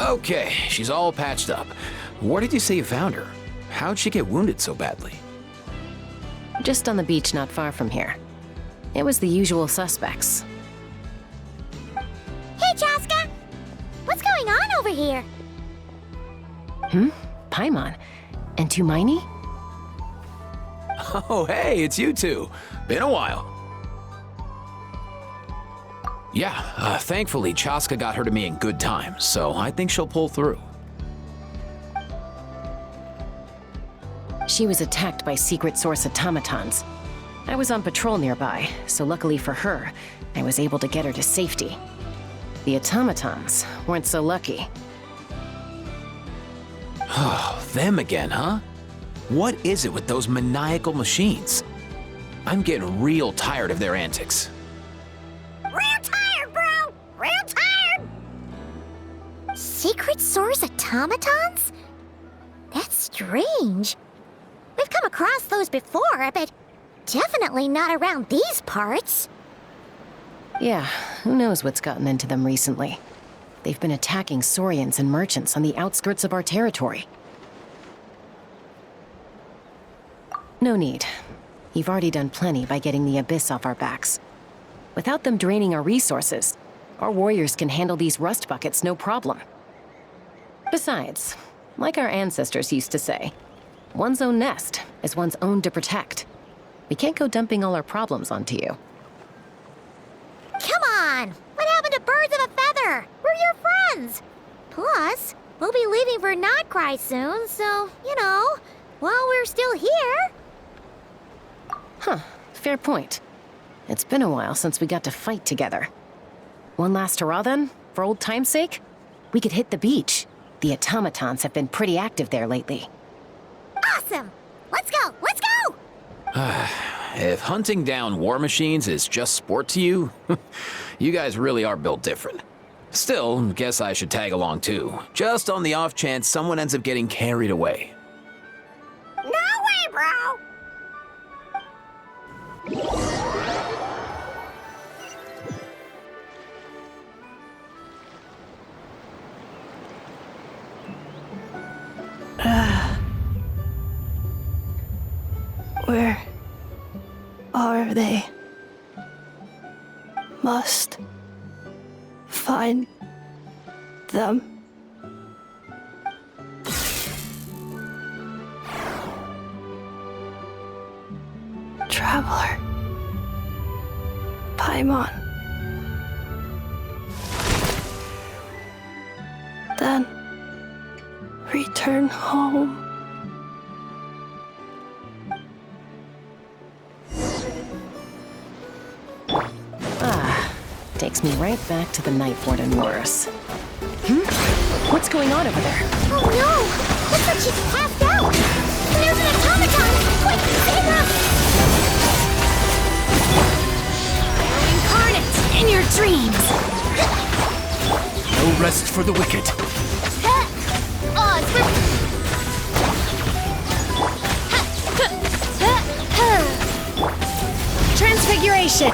Okay, she's all patched up. Where did you say you found her? How'd she get wounded so badly? Just on the beach not far from here. It was the usual suspects. Hey, Chaska! What's going on over here? Paimon. And Tumaini? Oh, hey, it's you two. Been a while. Yeah, thankfully Chaska got her to me in good time, so I think she'll pull through. She was attacked by secret source automatons. I was on patrol nearby, so luckily for her, I was able to get her to safety. The automatons weren't so lucky. Oh, them again, huh? What is it with those maniacal machines? I'm getting real tired of their antics. Real tired, bro! Real tired! Secret source automatons? That's strange. We've come across those before, but definitely not around these parts. Yeah, who knows what's gotten into them recently. They've been attacking Saurians and merchants on the outskirts of our territory. No need. You've already done plenty by getting the Abyss off our backs. Without them draining our resources, our warriors can handle these rust buckets no problem. Besides, like our ancestors used to say, one's own nest is one's own to protect. We can't go dumping all our problems onto you. Come on! What happened to birds of a feather? We're your friends! Plus, we'll be leaving for Notcry soon, so, while we're still here... Huh, fair point. It's been a while since we got to fight together. One last hurrah then, for old time's sake? We could hit the beach. The automatons have been pretty active there lately. Awesome! Let's go! Let's go! If hunting down war machines is just sport to you, you guys really are built different. Still, guess I should tag along too, just on the off chance someone ends up getting carried away. No way, bro! Where are they? Must find them. Traveler. Paimon. Then return home. Takes me right back to the Nightboard and worse. What's going on over there? Oh no! Looks like she's passed out! There's an automaton! Quick, save her! Incarnate in your dreams! No rest for the wicked. Transfiguration!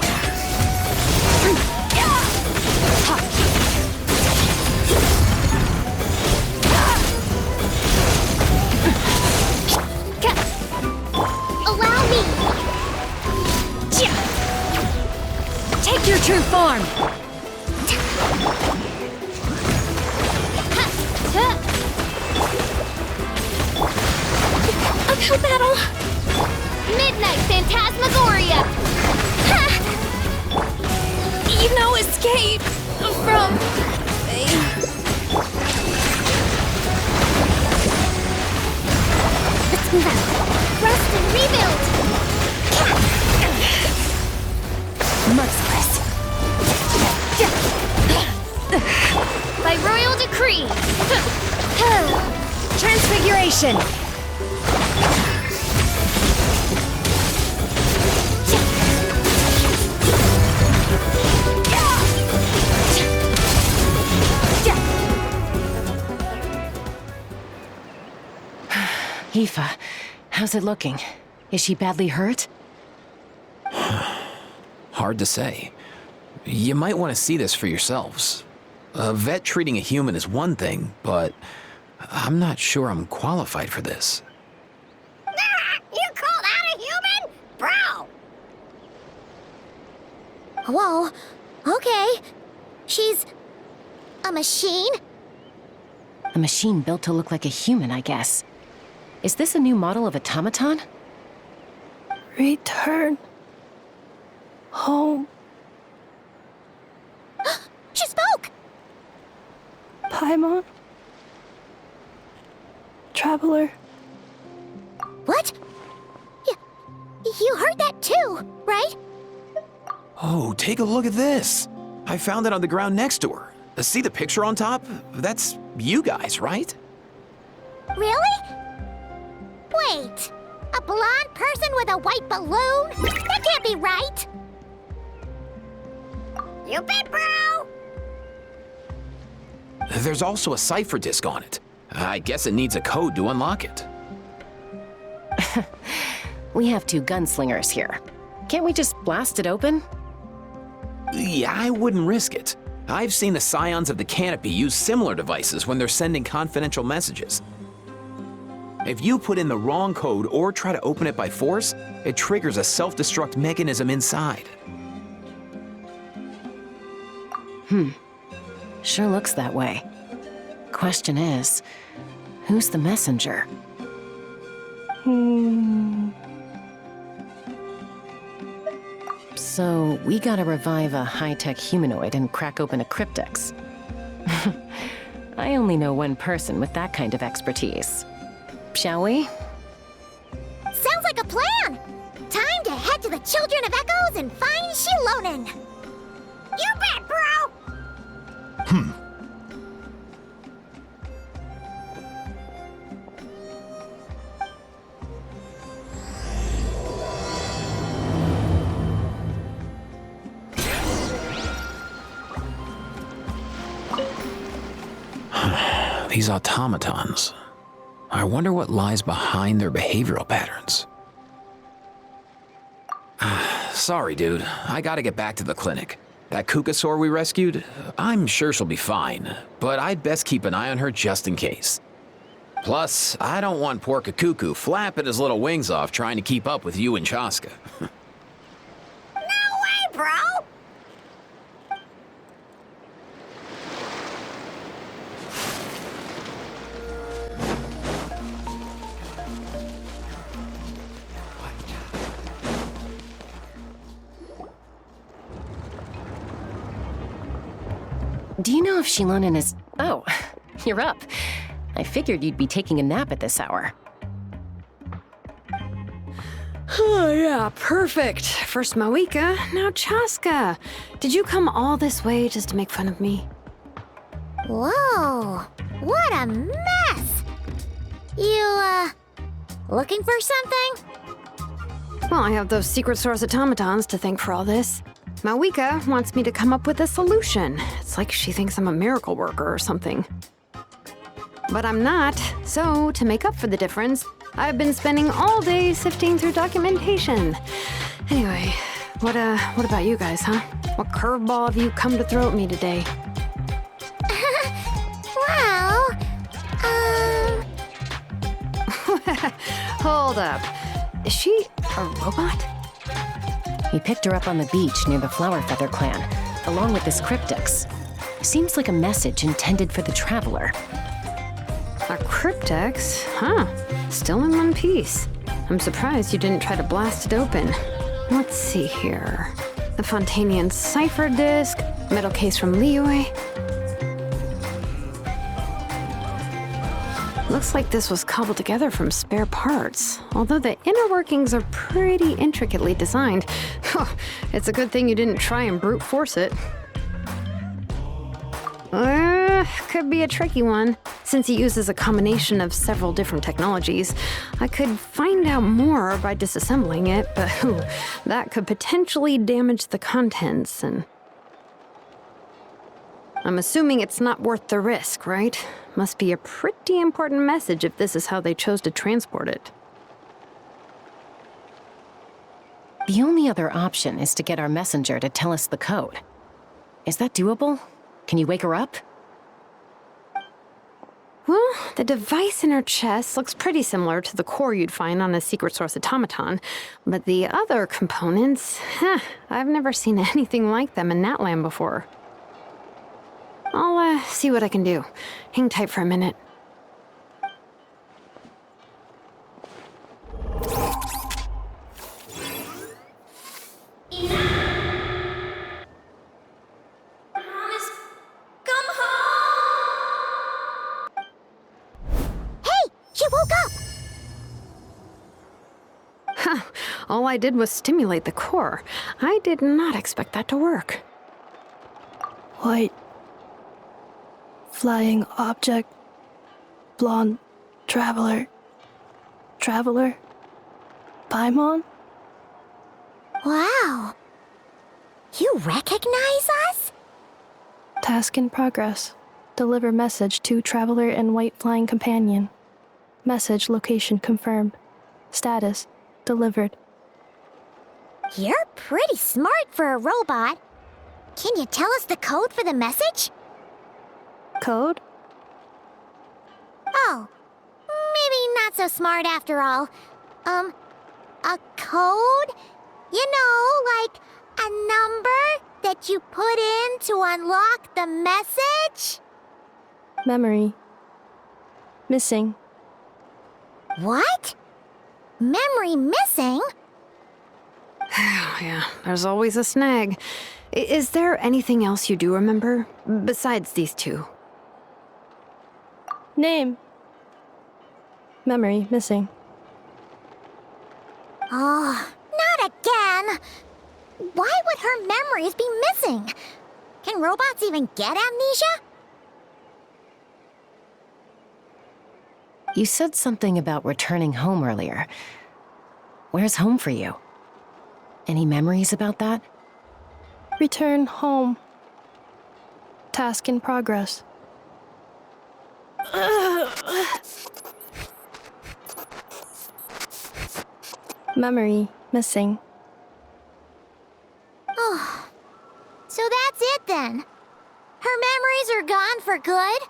Allow me! Take your true form! Uphill battle! Midnight Phantasmagoria! No escape from me. Let's move out. Rest and rebuild. Merciless. By royal decree. Transfiguration. Aoife, how's it looking? Is she badly hurt? Hard to say. You might want to see this for yourselves. A vet treating a human is one thing, but I'm not sure I'm qualified for this. You call that a human? Bro! Whoa, okay. She's a machine? A machine built to look like a human, I guess. Is this a new model of automaton? Return home, She spoke! Paimon. Traveler. What? You heard that too, right? Oh, take a look at this. I found it on the ground next to her. See the picture on top? That's you guys, right? Really? Wait, a blonde person with a white balloon? That can't be right! You bet, bro! There's also a cipher disk on it. I guess it needs a code to unlock it. We have 2 gunslingers here. Can't we just blast it open? Yeah, I wouldn't risk it. I've seen the Scions of the Canopy use similar devices when they're sending confidential messages. If you put in the wrong code or try to open it by force, it triggers a self-destruct mechanism inside. Sure looks that way. Question is, who's the messenger? So, we gotta revive a high-tech humanoid and crack open a cryptex. I only know one person with that kind of expertise. Shall we? Sounds like a plan! Time to head to the Children of Echoes and find Shilonen! You bet, bro! These automatons. I wonder what lies behind their behavioral patterns. Sorry, dude. I gotta get back to the clinic. That Kukasaur we rescued, I'm sure she'll be fine, but I'd best keep an eye on her just in case. Plus, I don't want poor Kakuku flapping his little wings off trying to keep up with you and Chaska. No way, bro! Do you know if Shilonen is... Oh, you're up. I figured you'd be taking a nap at this hour. Oh, yeah, perfect. First Mawika, now Chaska. Did you come all this way just to make fun of me? Whoa, what a mess! You, looking for something? Well, I have those secret source automatons to thank for all this. Mawika wants me to come up with a solution. It's like she thinks I'm a miracle worker or something. But I'm not, so to make up for the difference, I've been spending all day sifting through documentation. Anyway, what about you guys, huh? What curveball have you come to throw at me today? Well, Hold up. Is she a robot? We picked her up on the beach near the Flower Feather clan, along with this cryptex. Seems like a message intended for the Traveler. A cryptex? Huh. Still in one piece. I'm surprised you didn't try to blast it open. Let's see here. The Fontanian cipher disk, metal case from Liyue. Looks like this was cobbled together from spare parts, although the inner workings are pretty intricately designed. It's a good thing you didn't try and brute force it. Could be a tricky one. Since it uses a combination of several different technologies, I could find out more by disassembling it, but that could potentially damage the contents, and... I'm assuming it's not worth the risk, right? Must be a pretty important message if this is how they chose to transport it. The only other option is to get our messenger to tell us the code. Is that doable? Can you wake her up? the device in her chest looks pretty similar to the core you'd find on a secret source automaton, but the other components, I've never seen anything like them in Natlan before. I'll see what I can do. Hang tight for a minute. She woke up! All I did was stimulate the core. I did not expect that to work. White. Flying object. Blonde. Traveler. Traveler. Paimon? Wow. You recognize us? Task in progress. Deliver message to Traveler and White Flying Companion. Message location confirmed. Status delivered. You're pretty smart for a robot. Can you tell us the code for the message? Code? Oh, maybe not so smart after all. A code? You know, like a number that you put in to unlock the message? Memory. Missing. What? Memory missing? Yeah, there's always a snag. Is there anything else you do remember, besides these two? Name. Memory missing. Oh, not again! Why would her memories be missing? Can robots even get amnesia? You said something about returning home earlier. Where's home for you? Any memories about that? Return home. Task in progress. Memory missing. Oh, so that's it then. Her memories are gone for good?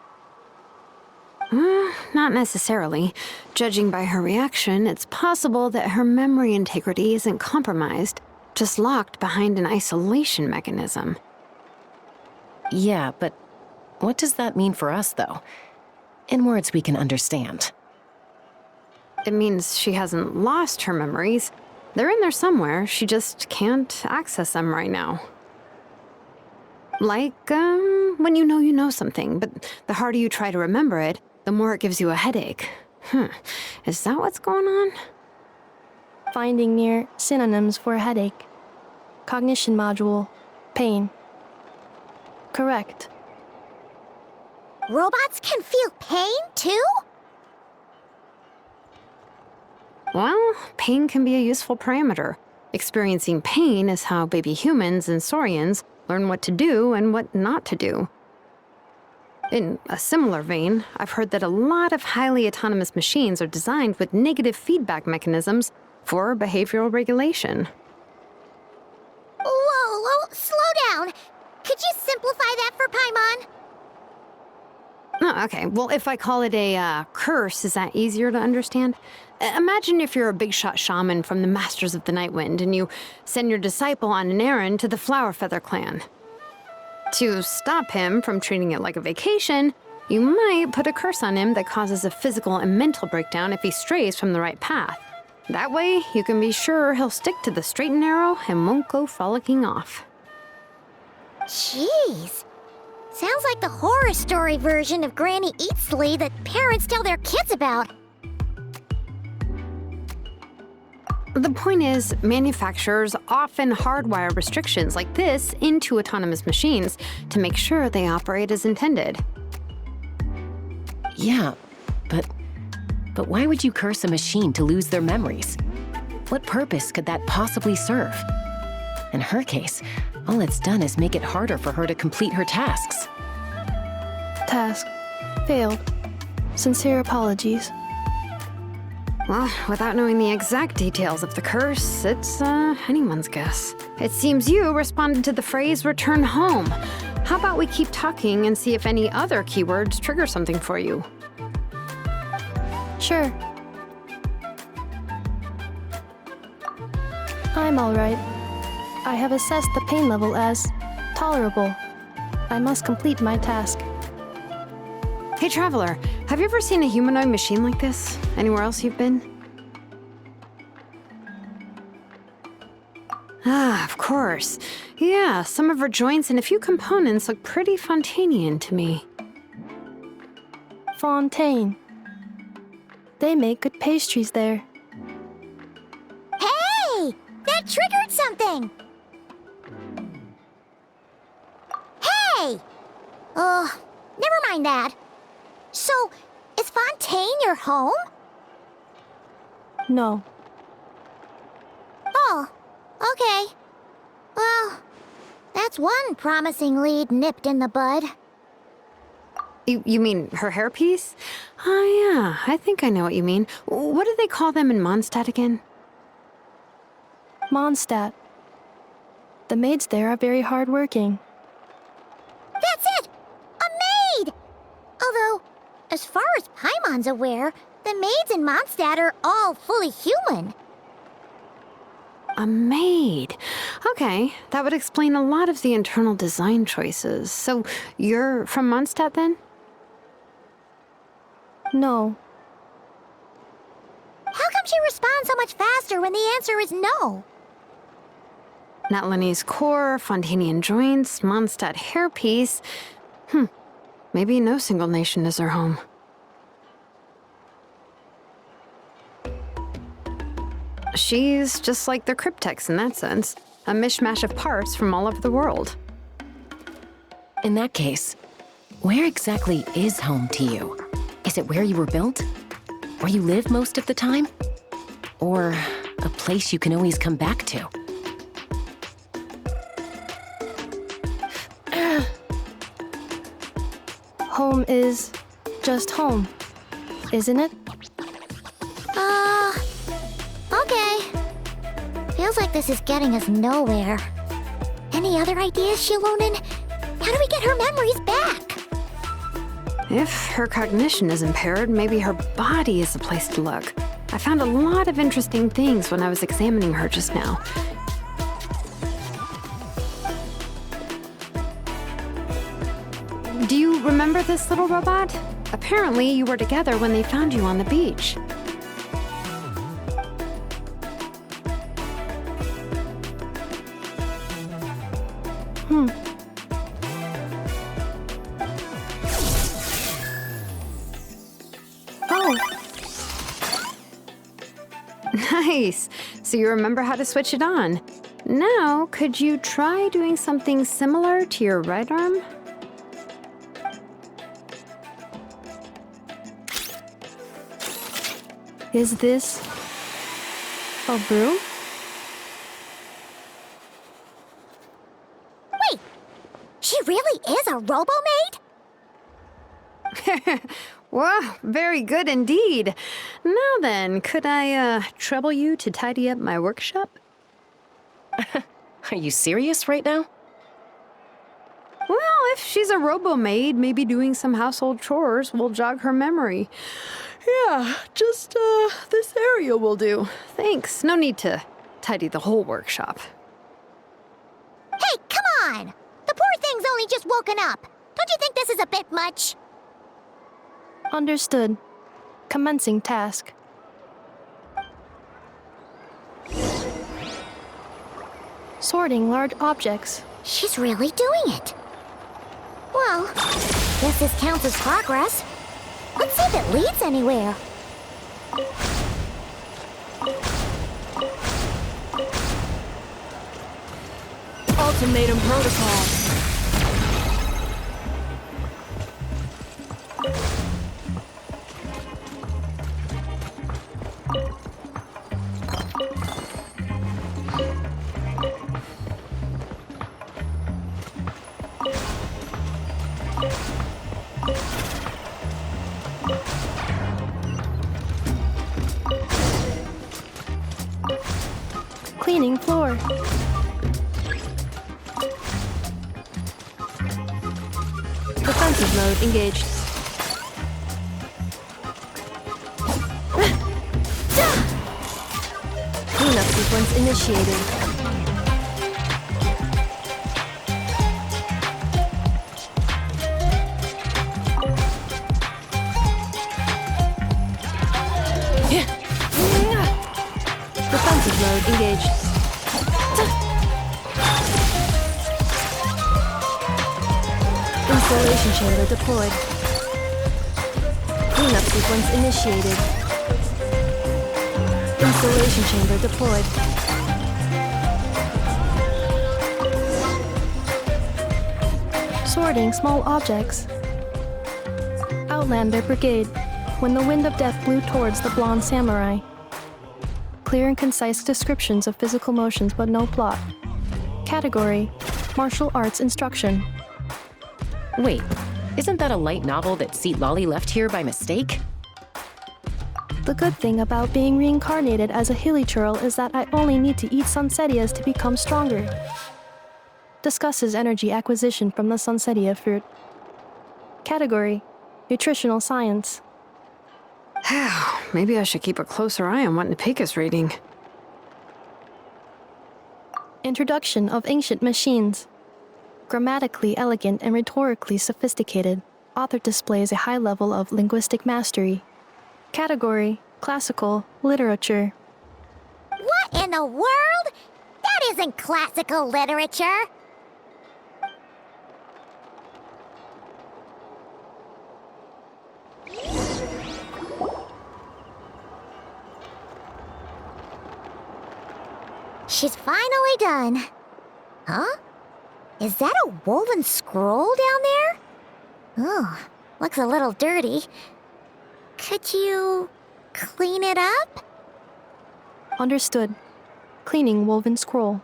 Not necessarily. Judging by her reaction, it's possible that her memory integrity isn't compromised, just locked behind an isolation mechanism. Yeah, but what does that mean for us, though? In words we can understand. It means she hasn't lost her memories. They're in there somewhere, she just can't access them right now. Like, when you know something, but the harder you try to remember it, the more it gives you a headache. Is that what's going on? Finding near synonyms for headache. Cognition module. Pain. Correct. Robots can feel pain, too? Well, pain can be a useful parameter. Experiencing pain is how baby humans and saurians learn what to do and what not to do. In a similar vein, I've heard that a lot of highly autonomous machines are designed with negative feedback mechanisms for behavioral regulation. Whoa, slow down. Could you simplify that for Paimon? Oh, okay. Well, if I call it a curse, is that easier to understand? Imagine if you're a big shot shaman from the Masters of the Nightwind and you send your disciple on an errand to the Flowerfeather clan. To stop him from treating it like a vacation, you might put a curse on him that causes a physical and mental breakdown if he strays from the right path. That way, you can be sure he'll stick to the straight and narrow and won't go frolicking off. Jeez. Sounds like the horror story version of Granny Eatsley that parents tell their kids about. The point is, manufacturers often hardwire restrictions like this into autonomous machines to make sure they operate as intended. Yeah, but why would you curse a machine to lose their memories? What purpose could that possibly serve? In her case, all it's done is make it harder for her to complete her tasks. Task. Failed. Sincere apologies. Well, without knowing the exact details of the curse, it's anyone's guess. It seems you responded to the phrase return home. How about we keep talking and see if any other keywords trigger something for you? Sure. I'm alright. I have assessed the pain level as tolerable. I must complete my task. Hey, Traveler, have you ever seen a humanoid machine like this? Anywhere else you've been? Ah, of course. Yeah, some of her joints and a few components look pretty Fontanian to me. Fontaine. They make good pastries there. Hey! That triggered something! Hey! Never mind that. So, is Fontaine your home? No. Oh, okay. Well, that's one promising lead nipped in the bud. You mean her hairpiece? Oh, yeah, I think I know what you mean. What do they call them in Mondstadt again? Mondstadt. The maids there are very hardworking. That's it! A maid! Although, as far as Paimon's aware, the maids in Mondstadt are all fully human. A maid. Okay, that would explain a lot of the internal design choices. So, you're from Mondstadt then? No. How come she responds so much faster when the answer is no? Natlanese core, Fontanian joints, Mondstadt hairpiece. Maybe no single nation is her home. She's just like the Cryptex in that sense. A mishmash of parts from all over the world. In that case, where exactly is home to you? Is it where you were built? Where you live most of the time? Or a place you can always come back to? Home is just home, isn't it? Okay. Feels like this is getting us nowhere. Any other ideas, Shilonen? How do we get her memories back? If her cognition is impaired, maybe her body is the place to look. I found a lot of interesting things when I was examining her just now. Do you remember this little robot? Apparently, you were together when they found you on the beach. Oh, Nice. So you remember how to switch it on. Now, could you try doing something similar to your right arm? is this a broom? Wait! She really is a robo-maid? Wow, very good indeed. Now then, could I trouble you to tidy up my workshop? Are you serious right now? Well, if she's a robo-maid, maybe doing some household chores will jog her memory. Yeah, just this area will do. Thanks. No need to tidy the whole workshop. Hey, come on! The poor thing's only just woken up. Don't you think this is a bit much? Understood. Commencing task. Sorting large objects. She's really doing it. Well, guess this counts as progress. Let's see if it leads anywhere. Ultimatum protocol. Cleaning floor. Defensive mode engaged. sequence initiated. Defensive mode engaged. Installation chamber deployed. Cleanup sequence initiated. Installation chamber deployed. Sorting small objects. Outlander Brigade. When the wind of death blew towards the blonde samurai. Clear and concise descriptions of physical motions but no plot. Category: Martial Arts Instruction. Wait, isn't that a light novel that Seat Lolly left here by mistake? The good thing about being reincarnated as a hilly churl is that I only need to eat sunsettias to become stronger. Discusses energy acquisition from the sunsettia fruit. Category: Nutritional Science. Maybe I should keep a closer eye on what Napika's reading. Introduction of Ancient Machines. Grammatically elegant and rhetorically sophisticated, author displays a high level of linguistic mastery. Category: Classical Literature. What in the world? That isn't classical literature. She's finally done. Huh? Is that a woven scroll down there? Oh, looks a little dirty. Could you clean it up? Understood. Cleaning woven scroll.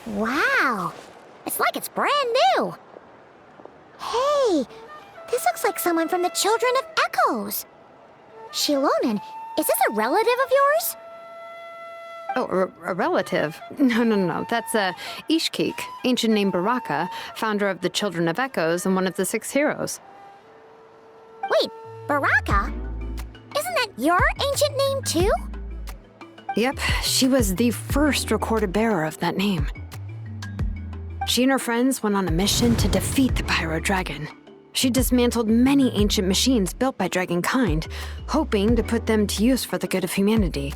Wow, it's like it's brand new. Hey, this looks like someone from the Children of Echoes. Shilonen, is this a relative of yours? Oh, a relative? No. That's Ishkik, ancient name Baraka, founder of the Children of Echoes and one of the 6 heroes. Wait, Baraka? Isn't that your ancient name too? Yep, she was the first recorded bearer of that name. She and her friends went on a mission to defeat the Pyro Dragon. She dismantled many ancient machines built by Dragonkind, hoping to put them to use for the good of humanity.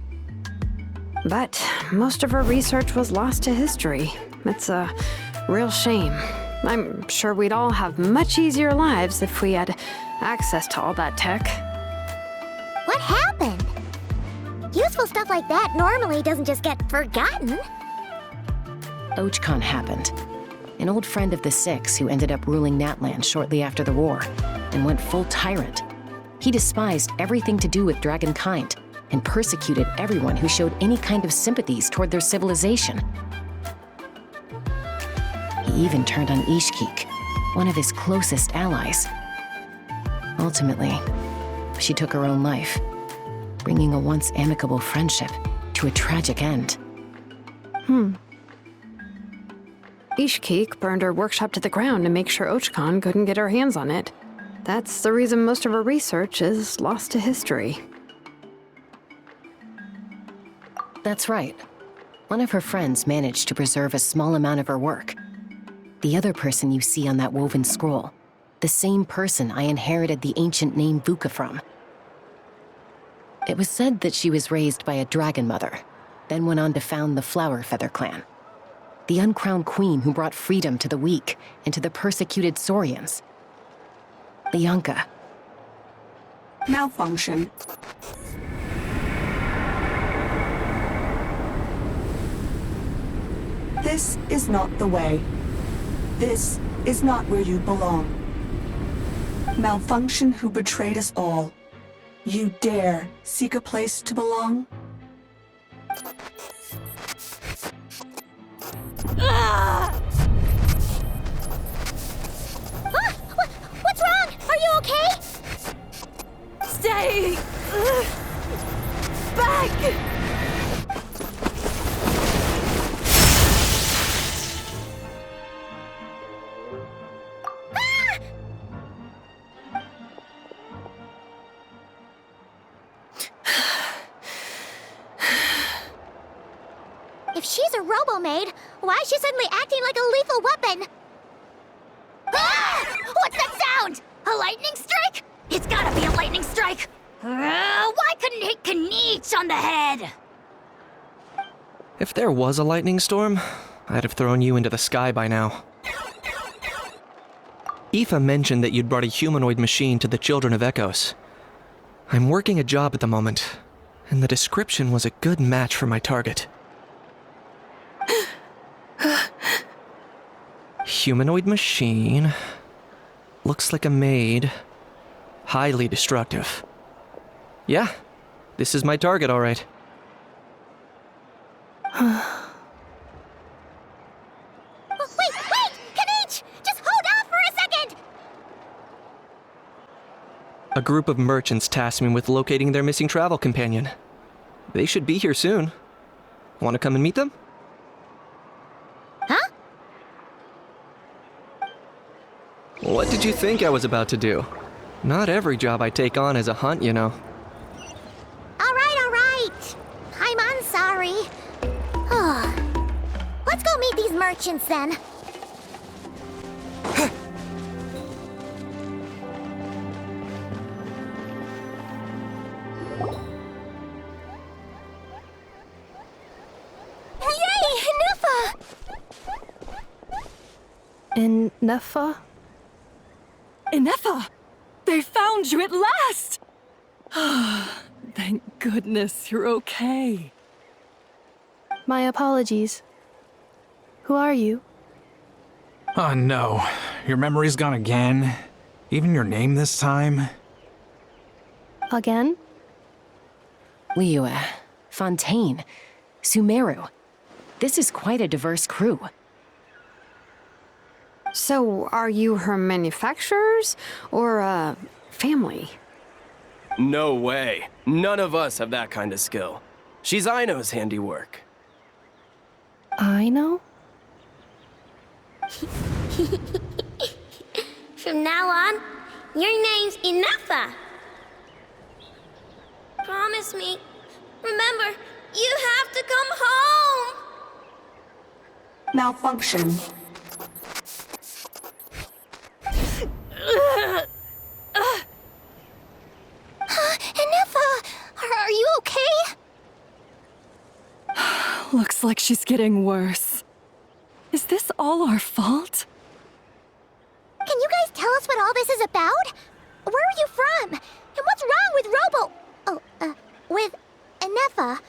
But most of her research was lost to history. It's a real shame. I'm sure we'd all have much easier lives if we had access to all that tech. What happened? Useful stuff like that normally doesn't just get forgotten. Ochkon happened. An old friend of the 6 who ended up ruling Natlan shortly after the war, and went full tyrant. He despised everything to do with Dragonkind, and persecuted everyone who showed any kind of sympathies toward their civilization. He even turned on Ishkik, one of his closest allies. Ultimately, she took her own life, bringing a once amicable friendship to a tragic end. Ishkik burned her workshop to the ground to make sure Ochkon couldn't get her hands on it. That's the reason most of her research is lost to history. That's right. One of her friends managed to preserve a small amount of her work. The other person you see on that woven scroll, the same person I inherited the ancient name Vuka from. It was said that she was raised by a dragon mother, then went on to found the Flower Feather clan. The uncrowned queen who brought freedom to the weak and to the persecuted Saurians. Lianka. Malfunction. This is not the way. This is not where you belong. Malfunction who betrayed us all. You dare seek a place to belong? What's wrong? Are you okay? Stay back! she's a robo-maid, why is she suddenly acting like a lethal weapon? Ah! What's that sound? A lightning strike? It's gotta be a lightning strike! Why couldn't it hit Kniech on the head? If there was a lightning storm, I'd have thrown you into the sky by now. Aoife mentioned that you'd brought a humanoid machine to the Children of Echoes. I'm working a job at the moment, and the description was a good match for my target. Humanoid machine. Looks like a maid. Highly destructive. Yeah, this is my target, all right. Wait! Kniech! Just hold off for a second! A group of merchants tasked me with locating their missing travel companion. They should be here soon. Want to come and meet them? Huh? What did you think I was about to do? Not every job I take on is a hunt, you know. All right. I'm sorry. Let's go meet these merchants then. Yay, Nuffa! In Neffa? Ineffa! They found you at last! Thank goodness you're okay. My apologies. Who are you? Oh no, your memory's gone again? Even your name this time? Again? Liyue, Fontaine, Sumeru. This is quite a diverse crew. So, are you her manufacturers or family? No way. None of us have that kind of skill. She's Aino's handiwork. I know? From now on, your name's Ineffa. Promise me. Remember, you have to come home. Malfunction. Ineffa, are you okay? Looks like she's getting worse. Is this all our fault? Can you guys tell us what all this is about? Where are you from? And what's wrong with with Ineffa?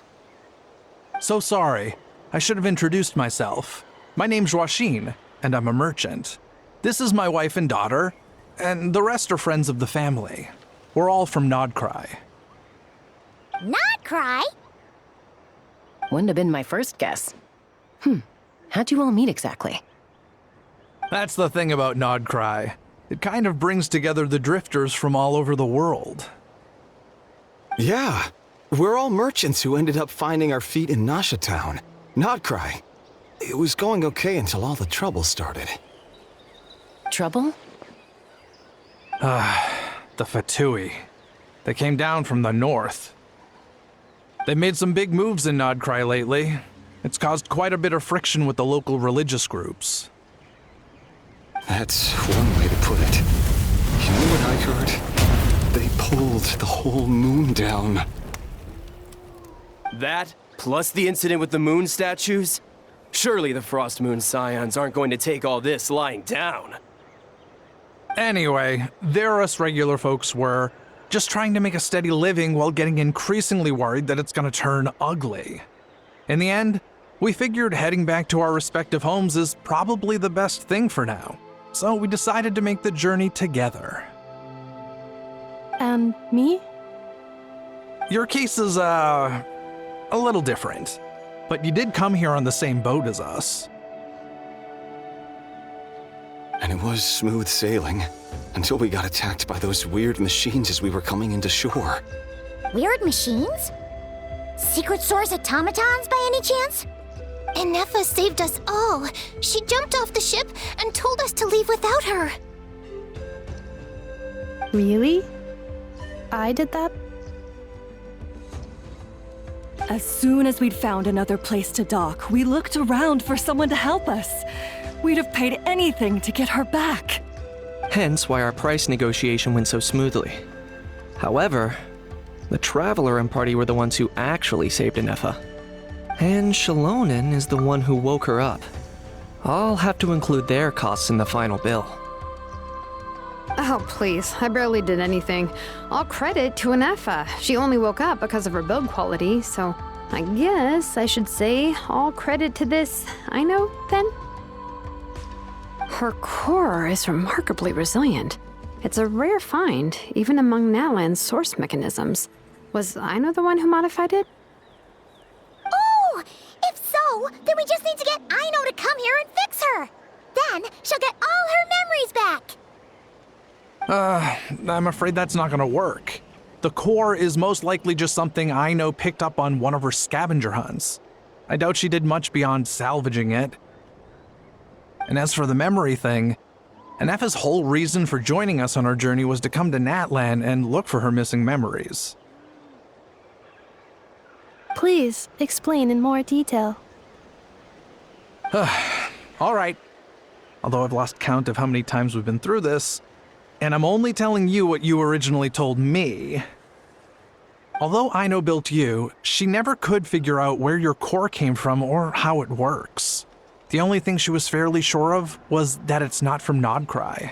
So sorry. I should have introduced myself. My name's Joachine, and I'm a merchant. This is my wife and daughter, and the rest are friends of the family. We're all from Nodcry. Not cry? Wouldn't have been my first guess. How'd you all meet exactly? That's the thing about Nodcry. It kind of brings together the drifters from all over the world. Yeah, we're all merchants who ended up finding our feet in Nasha Town. Nodcry. It was going okay until all the trouble started. Trouble? The Fatui. They came down from the north. They made some big moves in Nodcry lately. It's caused quite a bit of friction with the local religious groups. That's one way to put it. You know what I heard? They pulled the whole moon down. That, plus the incident with the moon statues? Surely the Frost Moon Scions aren't going to take all this lying down. Anyway, there us regular folks were just trying to make a steady living while getting increasingly worried that it's gonna turn ugly. In the end, we figured heading back to our respective homes is probably the best thing for now. So we decided to make the journey together. And me? Your case is, a little different. But you did come here on the same boat as us. And it was smooth sailing, until we got attacked by those weird machines as we were coming into shore. Weird machines? Secret Source automatons by any chance? Ineffa saved us all. She jumped off the ship and told us to leave without her. Really? I did that? As soon as we'd found another place to dock, we looked around for someone to help us. We'd have paid anything to get her back. Hence why our price negotiation went so smoothly. However, the Traveler and party were the ones who actually saved Anefa. And Shalonen is the one who woke her up. I'll have to include their costs in the final bill. Oh, please. I barely did anything. All credit to Anefa. She only woke up because of her build quality, so I guess I should say all credit to this, I know, then? Her core is remarkably resilient. It's a rare find, even among Nalan's source mechanisms. Was Aino the one who modified it? Oh! If so, then we just need to get Aino to come here and fix her! Then she'll get all her memories back! I'm afraid that's not gonna work. The core is most likely just something Aino picked up on one of her scavenger hunts. I doubt she did much beyond salvaging it. And as for the memory thing, Anefa's whole reason for joining us on our journey was to come to Natlan and look for her missing memories. Please explain in more detail. All right. Although I've lost count of how many times we've been through this, and I'm only telling you what you originally told me. Although Aino built you, she never could figure out where your core came from or how it works. The only thing she was fairly sure of was that it's not from Nodcry.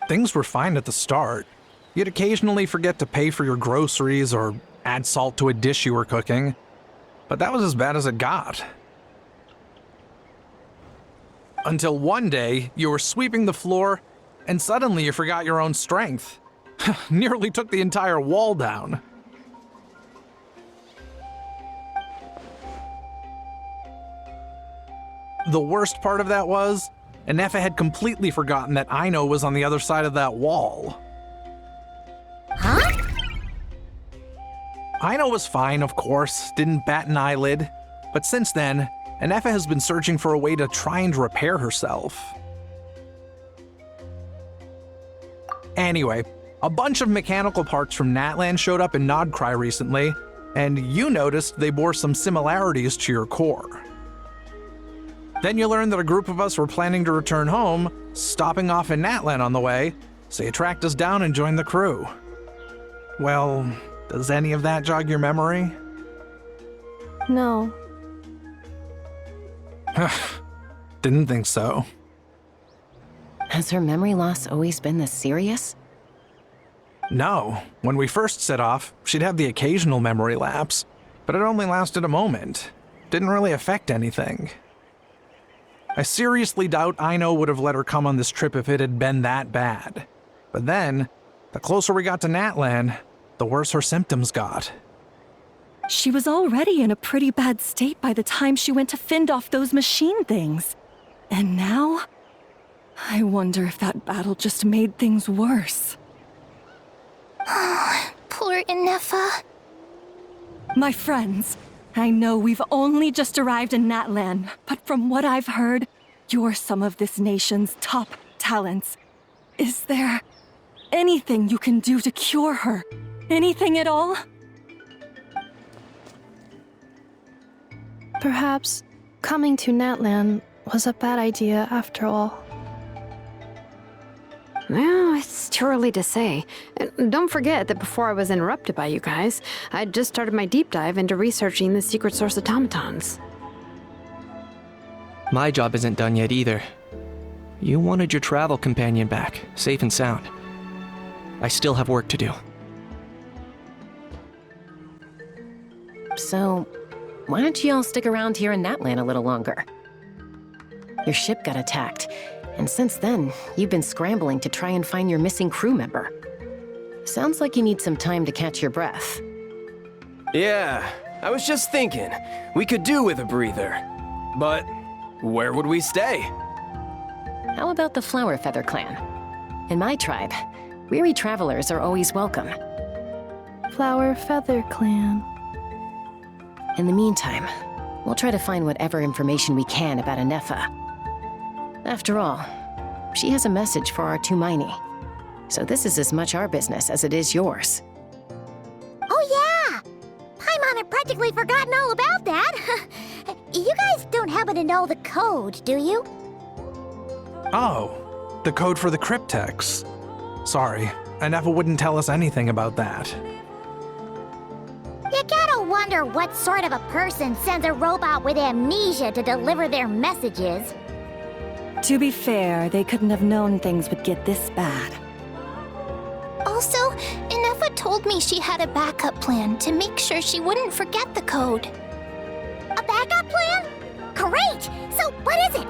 Things were fine at the start. You'd occasionally forget to pay for your groceries or add salt to a dish you were cooking, but that was as bad as it got. Until one day, you were sweeping the floor, and suddenly you forgot your own strength. Nearly took the entire wall down. The worst part of that was, Anefa had completely forgotten that Aino was on the other side of that wall. Huh? Aino was fine, of course, didn't bat an eyelid, but since then, Anefa has been searching for a way to try and repair herself. Anyway, a bunch of mechanical parts from Natlan showed up in Nodcry recently, and you noticed they bore some similarities to your core. Then you learned that a group of us were planning to return home, stopping off in Natlan on the way, so you tracked us down and joined the crew. Well, does any of that jog your memory? No. Didn't think so. Has her memory loss always been this serious? No. When we first set off, she'd have the occasional memory lapse, but it only lasted a moment. Didn't really affect anything. I seriously doubt Aino would have let her come on this trip if it had been that bad. But then, the closer we got to Natlan, the worse her symptoms got. She was already in a pretty bad state by the time she went to fend off those machine things. And now? I wonder if that battle just made things worse. Poor Anefa. My friends, I know we've only just arrived in Natlan, but from what I've heard, you're some of this nation's top talents. Is there anything you can do to cure her? Anything at all? Perhaps coming to Natlan was a bad idea after all. Well, it's too early to say. And don't forget that before I was interrupted by you guys, I'd just started my deep dive into researching the secret source automatons. My job isn't done yet either. You wanted your travel companion back, safe and sound. I still have work to do. So, why don't you all stick around here in Natlan a little longer? Your ship got attacked, and since then, you've been scrambling to try and find your missing crew member. Sounds like you need some time to catch your breath. Yeah, I was just thinking, we could do with a breather. But where would we stay? How about the Flower Feather clan? In my tribe, weary travelers are always welcome. Flower Feather Clan. In the meantime, we'll try to find whatever information we can about Anefa. After all, she has a message for our Tumaini, so this is as much our business as it is yours. Oh yeah! practically forgotten all about that. You guys don't happen to know the code, do you? Oh, the code for the cryptex. Sorry, Nefa wouldn't tell us anything about that. You gotta wonder what sort of a person sends a robot with amnesia to deliver their messages. To be fair, they couldn't have known things would get this bad. Also, Nefa told me she had a backup plan to make sure she wouldn't forget the code. A backup plan? Great! So, what is it?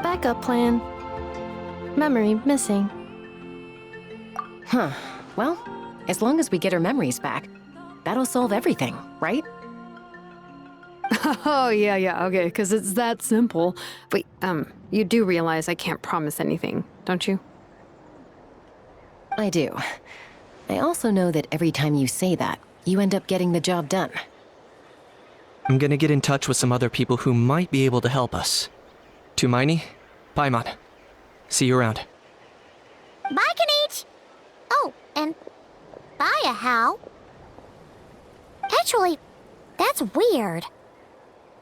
Backup plan. Memory missing. Huh. Well, as long as we get her memories back, that'll solve everything, right? Oh, yeah, okay, because it's that simple. Wait, you do realize I can't promise anything, don't you? I do. I also know that every time you say that, you end up getting the job done. I'm gonna get in touch with some other people who might be able to help us. Tumaini, Paimon. See you around. Bye, Kanich! Oh, and bye, Hal. Actually, that's weird.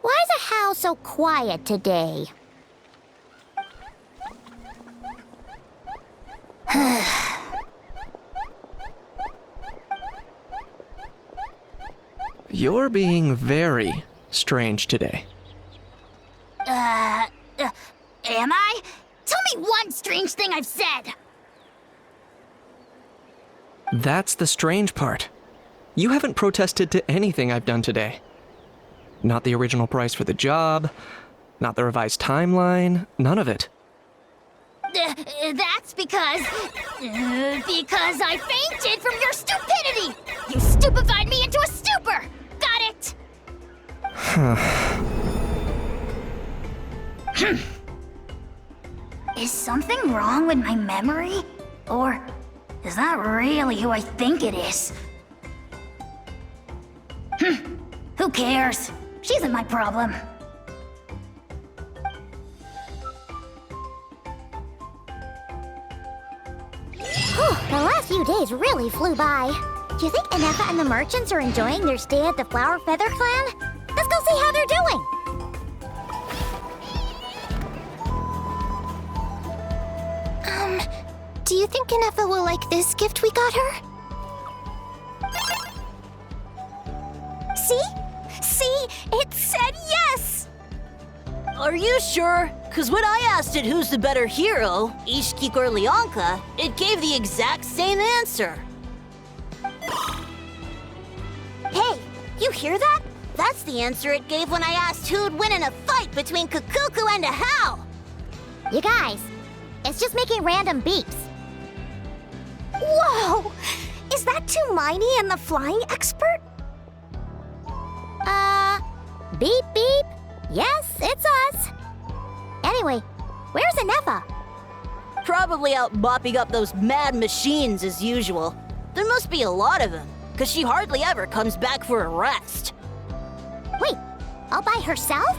Why is Hal so quiet today? You're being very strange today. Am I? Tell me one strange thing I've said! That's the strange part. You haven't protested to anything I've done today. Not the original price for the job, not the revised timeline, none of it. That's because I fainted from your stupidity! You stupefied me into a stupor! Got it? Is something wrong with my memory? Or is that really who I think it is? Who cares? She isn't my problem. The last few days really flew by. Do you think Nefa and the merchants are enjoying their stay at the Flower Feather Clan? Let's go see how they're doing! Do you think Nefa will like this gift we got her? See? See? It said yes! Are you sure? Because when I asked it who's the better hero, Ishkik or Leonka, it gave the exact same answer. Hey, you hear that? That's the answer it gave when I asked who'd win in a fight between Kukuku and Hal. You guys, it's just making random beeps. Whoa! Is that Tumaini and the flying expert? Beep beep. Yes, it's us. Anyway, where's Nefa? Probably out mopping up those mad machines as usual. There must be a lot of them, because she hardly ever comes back for a rest. Wait, all by herself?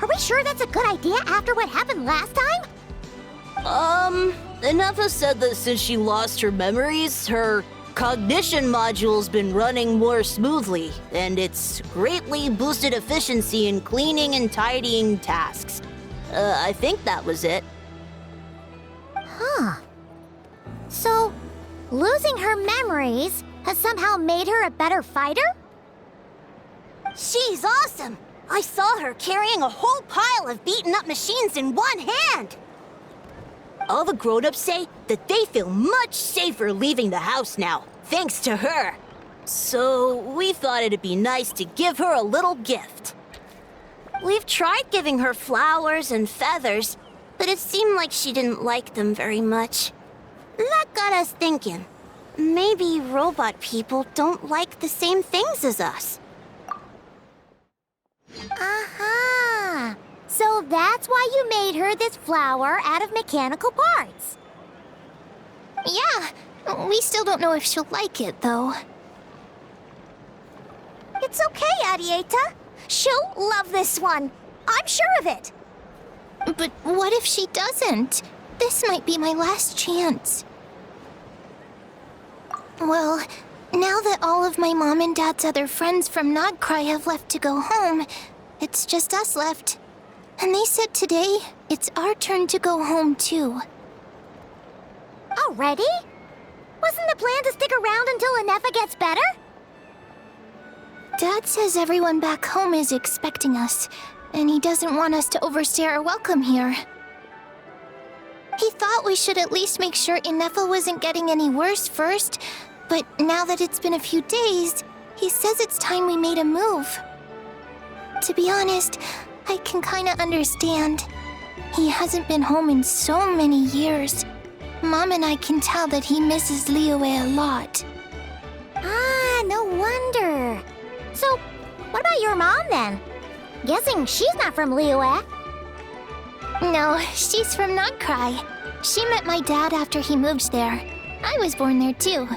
Are we sure that's a good idea after what happened last time? Nefa said that since she lost her memories, her cognition module's been running more smoothly, and it's greatly boosted efficiency in cleaning and tidying tasks. I think that was it. Huh. So, losing her memories has somehow made her a better fighter? She's awesome! I saw her carrying a whole pile of beaten-up machines in one hand! All the grown-ups say that they feel much safer leaving the house now, thanks to her. So we thought it'd be nice to give her a little gift. We've tried giving her flowers and feathers, but it seemed like she didn't like them very much. That got us thinking. Maybe robot people don't like the same things as us. Aha! So that's why you made her this flower out of mechanical parts. Yeah, we still don't know if she'll like it, though. It's okay, Arieta. She'll love this one. I'm sure of it. But what if she doesn't? This might be my last chance. Well, Now that all of my mom and dad's other friends from Nodcry have left to go home, it's just us left. And they said today, it's our turn to go home too. Already? Wasn't the plan to stick around until Inefa gets better? Dad says everyone back home is expecting us, and he doesn't want us to overstay our welcome here. He thought we should at least make sure Inefa wasn't getting any worse first, but now that it's been a few days, he says it's time we made a move. To be honest, I can kinda understand. He hasn't been home in so many years. Mom and I can tell that he misses Liyue a lot. Ah, no wonder. So, what about your mom then? Guessing she's not from Liyue. No, she's from Nodcry. She met my dad after he moved there. I was born there too.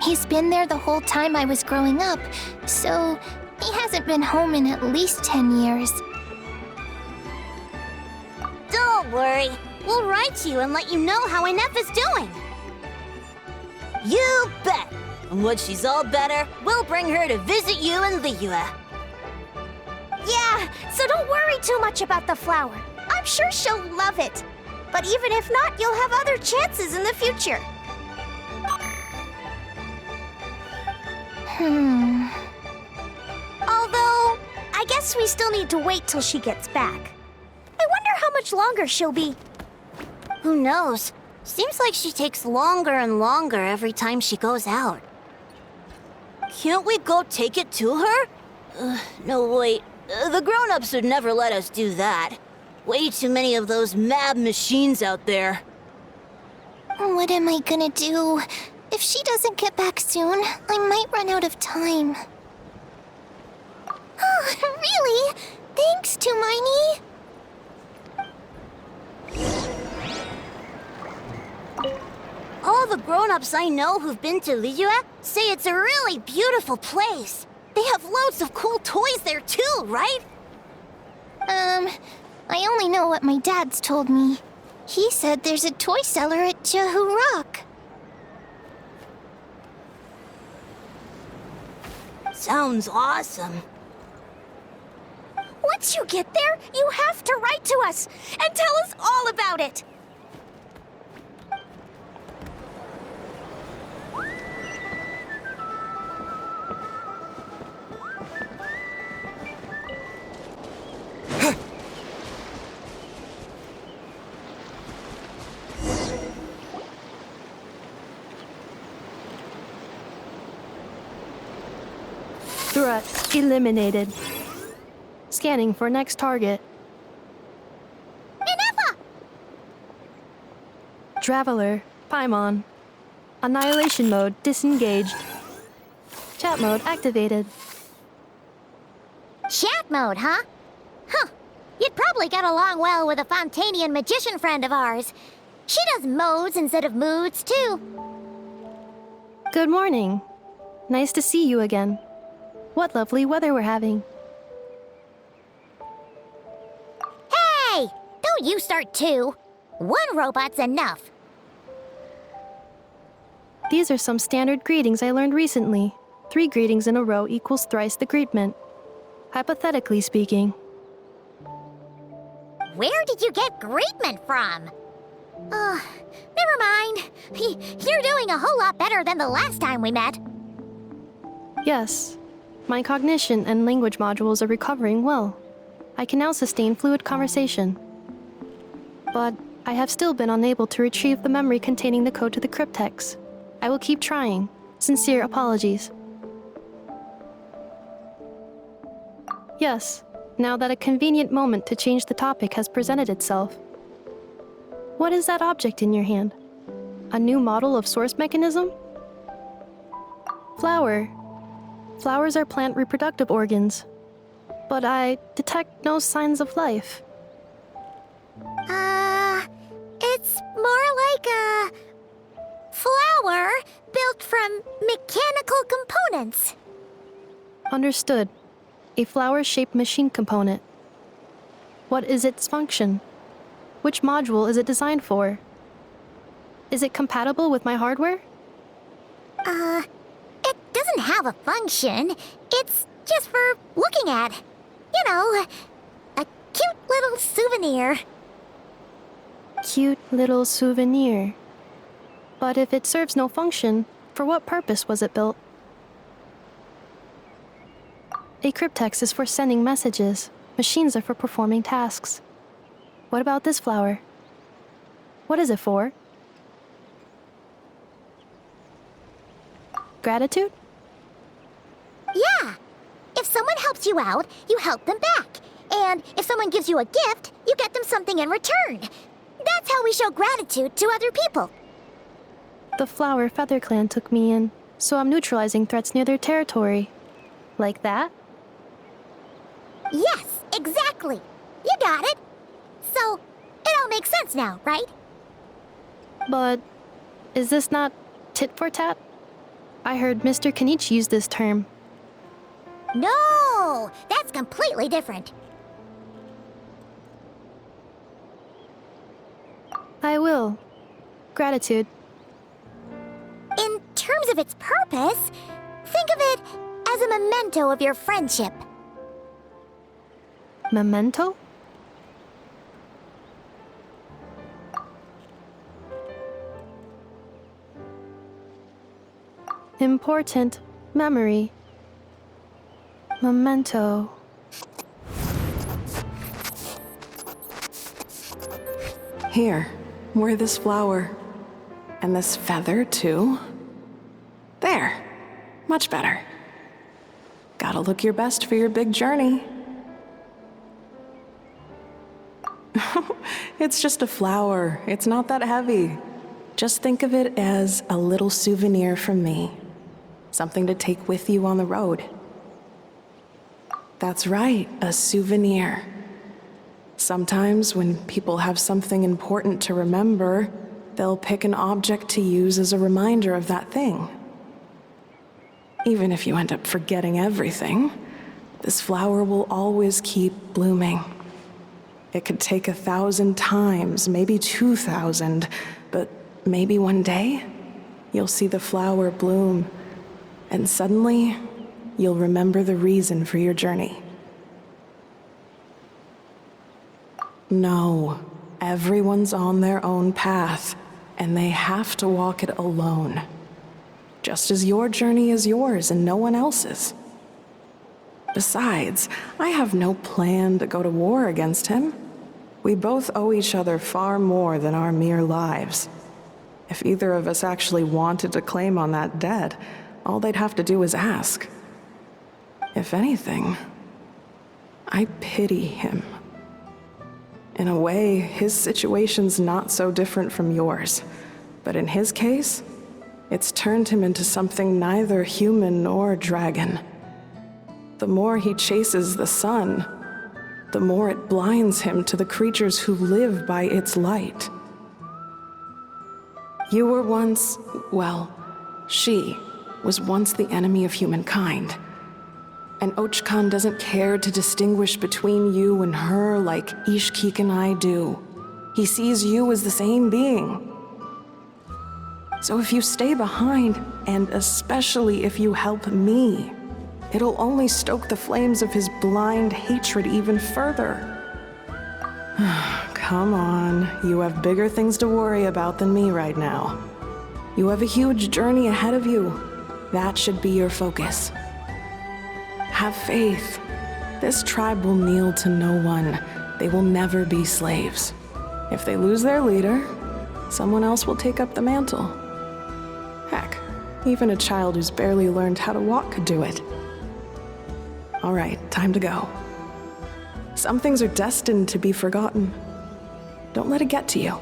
He's been there the whole time I was growing up, so he hasn't been home in at least 10 years. Don't worry. We'll write to you and let you know how Inefa's doing. You bet! And when she's all better, we'll bring her to visit you in Liyue. Yeah, so don't worry too much about the flower. I'm sure she'll love it. But even if not, you'll have other chances in the future. Although, I guess we still need to wait till she gets back. I wonder how much longer she'll be. Who knows? Seems like she takes longer and longer every time she goes out. Can't we go take it to her? No, wait. The grown-ups would never let us do that. Way too many of those mad machines out there. What am I gonna do? If she doesn't get back soon, I might run out of time. Oh, really? Thanks, Tumaini. All the grown-ups I know who've been to Liyue say it's a really beautiful place. They have loads of cool toys there too, right? I only know what my dad's told me. He said there's a toy seller at Jehu Rock. Sounds awesome. Once you get there, you have to write to us and tell us all about it. Threat eliminated. Scanning for next target. Inefa! Traveler, Paimon. Annihilation mode disengaged. Chat mode activated. Chat mode, huh? Huh. You'd probably get along well with a Fontanian magician friend of ours. She does modes instead of moods, too. Good morning. Nice to see you again. What lovely weather we're having. Hey! Don't you start too. One robot's enough. These are some standard greetings I learned recently. 3 greetings in a row equals thrice the greetment. Hypothetically speaking. Where did you get greetment from? Never mind. You're doing a whole lot better than the last time we met. Yes. My cognition and language modules are recovering well. I can now sustain fluid conversation. But I have still been unable to retrieve the memory containing the code to the cryptex. I will keep trying. Sincere apologies. Yes, now that a convenient moment to change the topic has presented itself. What is that object in your hand? A new model of source mechanism? Flower. Flowers are plant reproductive organs. But I detect no signs of life. It's more like a flower built from mechanical components. Understood. A flower-shaped machine component. What is its function? Which module is it designed for? Is it compatible with my hardware? It doesn't have a function. It's just for looking at. You know, a cute little souvenir. Cute little souvenir. But if it serves no function, for what purpose was it built? A cryptex is for sending messages. Machines are for performing tasks. What about this flower? What is it for? Gratitude? Yeah. If someone helps you out, you help them back. And if someone gives you a gift, you get them something in return. That's how we show gratitude to other people. The flower Feather Clan took me in, so I'm neutralizing threats near their territory. Like that? Yes, exactly. You got it. So, it all makes sense now, right? But is this not tit for tat? I heard Mr. Kenichi use this term. No, that's completely different. I will. Gratitude. In terms of its purpose, think of it as a memento of your friendship. Memento? Important memory. Memento. Here, wear this flower. And this feather, too. There. Much better. Gotta look your best for your big journey. It's just a flower. It's not that heavy. Just think of it as a little souvenir from me. Something to take with you on the road. That's right, a souvenir. Sometimes when people have something important to remember, they'll pick an object to use as a reminder of that thing. Even if you end up forgetting everything, this flower will always keep blooming. It could take 1,000 times, maybe 2,000, but maybe one day, you'll see the flower bloom, and suddenly, you'll remember the reason for your journey. No, everyone's on their own path, and they have to walk it alone. Just as your journey is yours and no one else's. Besides, I have no plan to go to war against him. We both owe each other far more than our mere lives. If either of us actually wanted to claim on that debt, all they'd have to do is ask. If anything, I pity him. In a way, his situation's not so different from yours. But in his case, it's turned him into something neither human nor dragon. The more he chases the sun, the more it blinds him to the creatures who live by its light. You were once, well, she was once the enemy of humankind. And Ochkan doesn't care to distinguish between you and her like Ishkik and I do. He sees you as the same being. So if you stay behind, and especially if you help me, it'll only stoke the flames of his blind hatred even further. Come on, you have bigger things to worry about than me right now. You have a huge journey ahead of you. That should be your focus. Have faith. This tribe will kneel to no one. They will never be slaves. If they lose their leader, someone else will take up the mantle. Heck, even a child who's barely learned how to walk could do it. All right, time to go. Some things are destined to be forgotten. Don't let it get to you.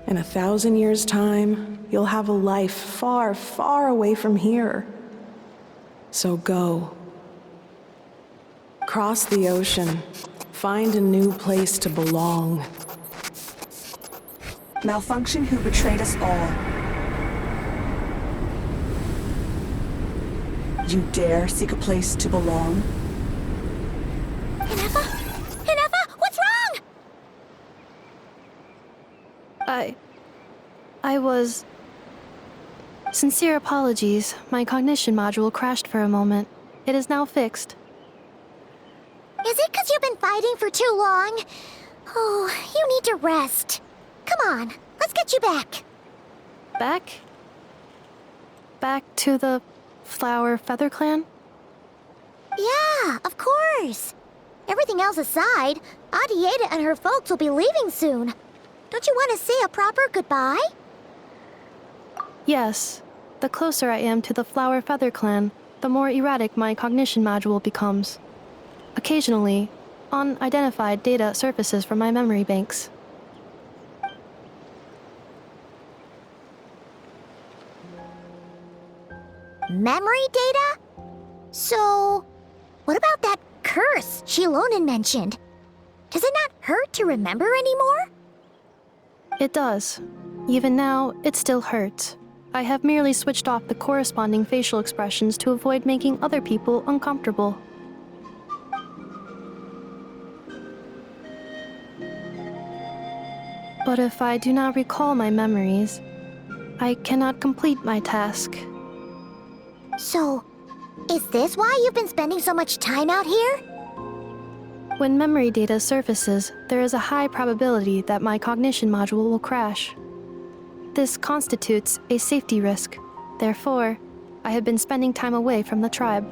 In 1,000 years' time, you'll have a life far, far away from here. So go. Cross the ocean. Find a new place to belong. Malfunction who betrayed us all. You dare seek a place to belong? Hinefa? Hinefa, what's wrong? I was Sincere apologies. My cognition module crashed for a moment. It is now fixed. Is it because you've been fighting for too long? Oh, you need to rest. Come on, let's get you back. Back? Back to the Flower Feather Clan? Yeah, of course. Everything else aside, Adieta and her folks will be leaving soon. Don't you want to say a proper goodbye? Yes. The closer I am to the Flower Feather Clan, the more erratic my cognition module becomes. Occasionally, unidentified data surfaces from my memory banks. Memory data? So, what about that curse Shilonen mentioned? Does it not hurt to remember anymore? It does. Even now, it still hurts. I have merely switched off the corresponding facial expressions to avoid making other people uncomfortable. But if I do not recall my memories, I cannot complete my task. So, is this why you've been spending so much time out here? When memory data surfaces, there is a high probability that my cognition module will crash. This constitutes a safety risk. Therefore, I have been spending time away from the tribe.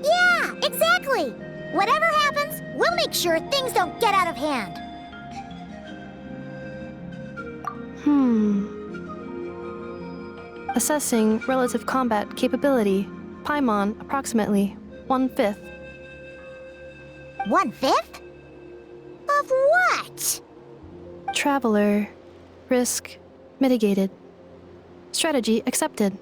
Yeah, exactly! Whatever happens, we'll make sure things don't get out of hand. Assessing relative combat capability. Paimon, approximately 1/5. 1/5? Of what? Traveler. Risk mitigated. Strategy accepted.